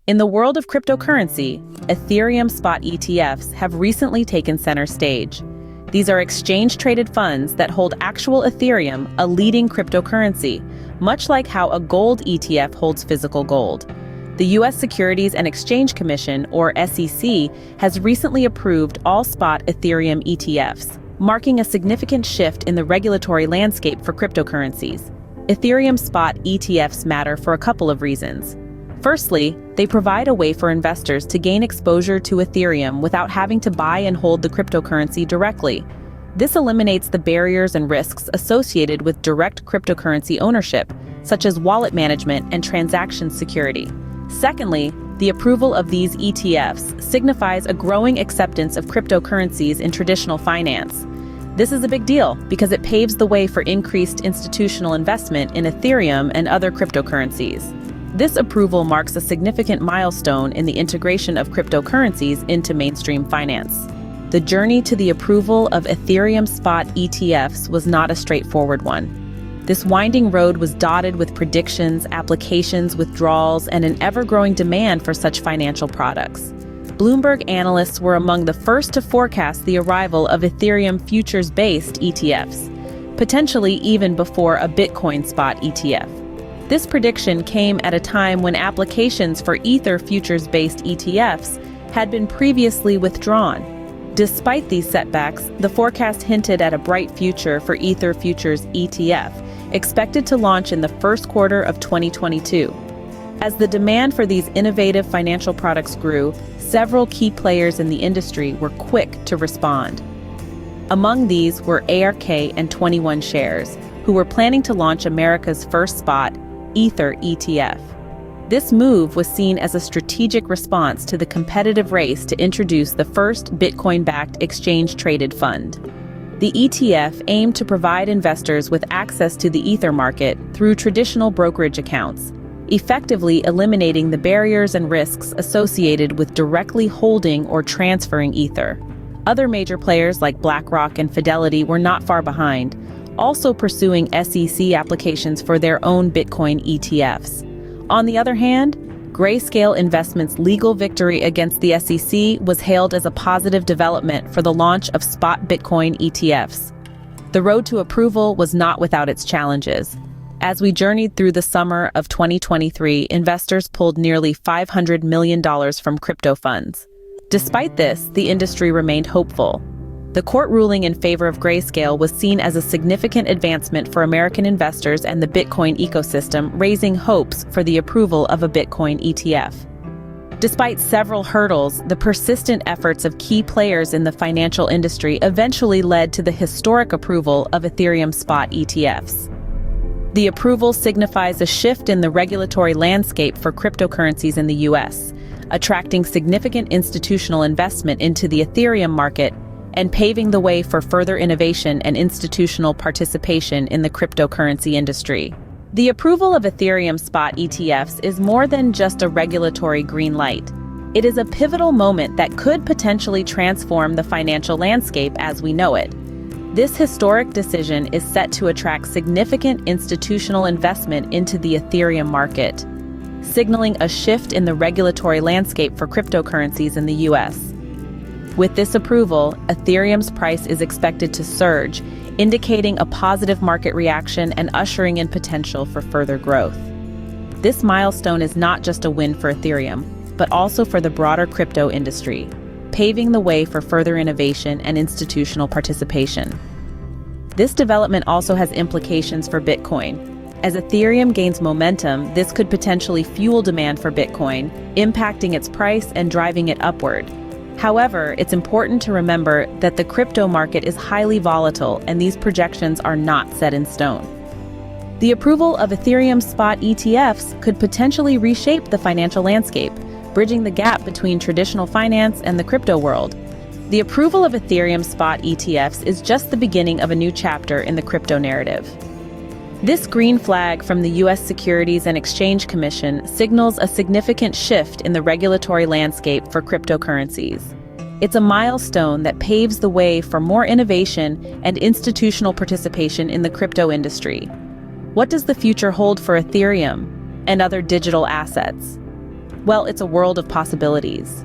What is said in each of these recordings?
In the world of cryptocurrency, Ethereum spot ETFs have recently taken center stage. These are exchange-traded funds that hold actual Ethereum, a leading cryptocurrency, much like how a gold ETF holds physical gold. The U.S. Securities and Exchange Commission, or SEC, has recently approved all spot Ethereum ETFs, marking a significant shift in the regulatory landscape for cryptocurrencies. Ethereum spot ETFs matter for a couple of reasons. Firstly, they provide a way for investors to gain exposure to Ethereum without having to buy and hold the cryptocurrency directly. This eliminates the barriers and risks associated with direct cryptocurrency ownership, such as wallet management and transaction security. Secondly, the approval of these ETFs signifies a growing acceptance of cryptocurrencies in traditional finance. This is a big deal because it paves the way for increased institutional investment in Ethereum and other cryptocurrencies. This approval marks a significant milestone in the integration of cryptocurrencies into mainstream finance. The journey to the approval of Ethereum spot ETFs was not a straightforward one. This winding road was dotted with predictions, applications, withdrawals, and an ever-growing demand for such financial products. Bloomberg analysts were among the first to forecast the arrival of Ethereum futures-based ETFs, potentially even before a Bitcoin spot ETF. This prediction came at a time when applications for Ether futures-based ETFs had been previously withdrawn. Despite these setbacks, the forecast hinted at a bright future for Ether futures ETF, expected to launch in the first quarter of 2022. As the demand for these innovative financial products grew, several key players in the industry were quick to respond. Among these were ARK and 21 Shares, who were planning to launch America's first spot Ether ETF. This move was seen as a strategic response to the competitive race to introduce the first Bitcoin-backed exchange-traded fund. The ETF aimed to provide investors with access to the Ether market through traditional brokerage accounts, effectively eliminating the barriers and risks associated with directly holding or transferring Ether. Other major players like BlackRock and Fidelity were not far behind, also pursuing SEC applications for their own Bitcoin ETFs. On the other hand, Grayscale Investments' legal victory against the SEC was hailed as a positive development for the launch of spot Bitcoin ETFs. The road to approval was not without its challenges. As we journeyed through the summer of 2023, investors pulled nearly $500 million from crypto funds. Despite this, the industry remained hopeful. The court ruling in favor of Grayscale was seen as a significant advancement for American investors and the Bitcoin ecosystem, raising hopes for the approval of a Bitcoin ETF. Despite several hurdles, the persistent efforts of key players in the financial industry eventually led to the historic approval of Ethereum spot ETFs. The approval signifies a shift in the regulatory landscape for cryptocurrencies in the U.S., attracting significant institutional investment into the Ethereum market and paving the way for further innovation and institutional participation in the cryptocurrency industry. The approval of Ethereum spot ETFs is more than just a regulatory green light. It is a pivotal moment that could potentially transform the financial landscape as we know it. This historic decision is set to attract significant institutional investment into the Ethereum market, signaling a shift in the regulatory landscape for cryptocurrencies in the U.S. With this approval, Ethereum's price is expected to surge, indicating a positive market reaction and ushering in potential for further growth. This milestone is not just a win for Ethereum, but also for the broader crypto industry, paving the way for further innovation and institutional participation. This development also has implications for Bitcoin. As Ethereum gains momentum, this could potentially fuel demand for Bitcoin, impacting its price and driving it upward. However, it's important to remember that the crypto market is highly volatile and these projections are not set in stone. The approval of Ethereum spot ETFs could potentially reshape the financial landscape, bridging the gap between traditional finance and the crypto world. The approval of Ethereum spot ETFs is just the beginning of a new chapter in the crypto narrative. This green flag from the U.S. Securities and Exchange Commission signals a significant shift in the regulatory landscape for cryptocurrencies. It's a milestone that paves the way for more innovation and institutional participation in the crypto industry. What does the future hold for Ethereum and other digital assets? Well, it's a world of possibilities.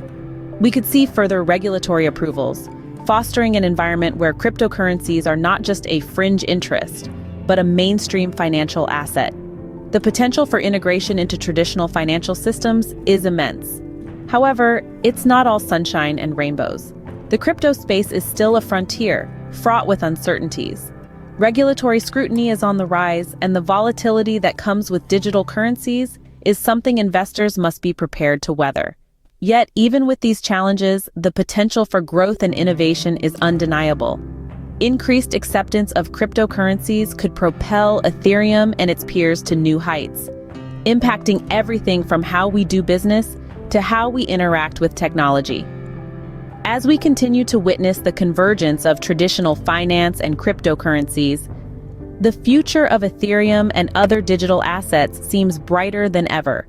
We could see further regulatory approvals, fostering an environment where cryptocurrencies are not just a fringe interest, but a mainstream financial asset. The potential for integration into traditional financial systems is immense. However, it's not all sunshine and rainbows. The crypto space is still a frontier, fraught with uncertainties. Regulatory scrutiny is on the rise, and the volatility that comes with digital currencies is something investors must be prepared to weather. Yet, even with these challenges, the potential for growth and innovation is undeniable. Increased acceptance of cryptocurrencies could propel Ethereum and its peers to new heights, impacting everything from how we do business to how we interact with technology. As we continue to witness the convergence of traditional finance and cryptocurrencies, the future of Ethereum and other digital assets seems brighter than ever.